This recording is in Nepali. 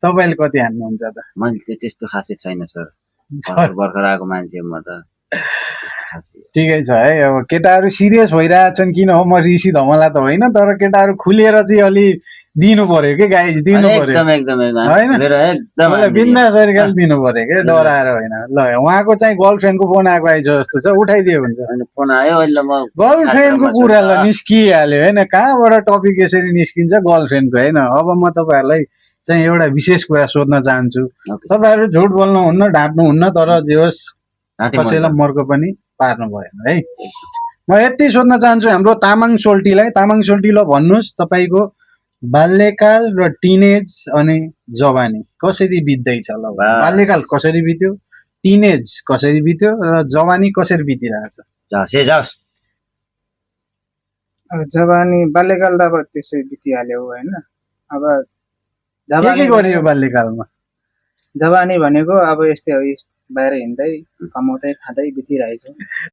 तपाईले कति हान्नुहुन्छ त? मैले चाहिँ त्यस्तो खासै छैन सर, भर्खर आएको मान्छे म त त्यस्तो खासै। ठिकै छ है। अब केटाहरू सिरियस भइरहेछन् किन हो, म ऋषि धमला त होइन, तर केटाहरू खुलेर चाहिँ अलि दिनु पर्यो कि गाइज, दिनु पर्यो एकदम एकदम होइन, एकदम मलाई बिन्दास गरिकन दिनु पर्यो कि डराएर होइन। ल उहाँको चाहिँ गर्लफ्रेन्डको फोन आएको आइज जस्तो छ, उठाइदियो हुन्छ। फोन आयो अहिले, म गर्लफ्रेन्डको कुरा ल निस्किहाल्यो होइन, कहाँबाट टपिक यसरी निस्किन्छ गर्लफ्रेन्डको होइन। अब म तपाईँहरूलाई चाहिँ एउटा विशेष कुरा सोध्न चाहन्छु। तपाईँहरू झुट बोल्नुहुन्न, ढाँट्नुहुन्न, तर जे होस् कसैलाई मर्को पनि पार्नु भएन है। म यति सोध्न चाहन्छु हाम्रो तामाङ सोल्टीलाई। तामाङ सोल्टी ल भन्नुहोस्, तपाईँको बाल्यकाल र टिनेज अनि जवानी कसरी बित्दैछ? ल बाल्यकाल कसरी बित्यो, टिनेज कसरी बित्यो र जवानी कसरी बितिरहेछ? अब जवानी बाल्यकाल त अब त्यसै बितिहाल्यो होइन। अब के गरियो बाल्यकालमा? जवानी भनेको अब यस्तै हो, बाहिर हिँड्दै कमाउँदै खाँदै बितिरहेछ।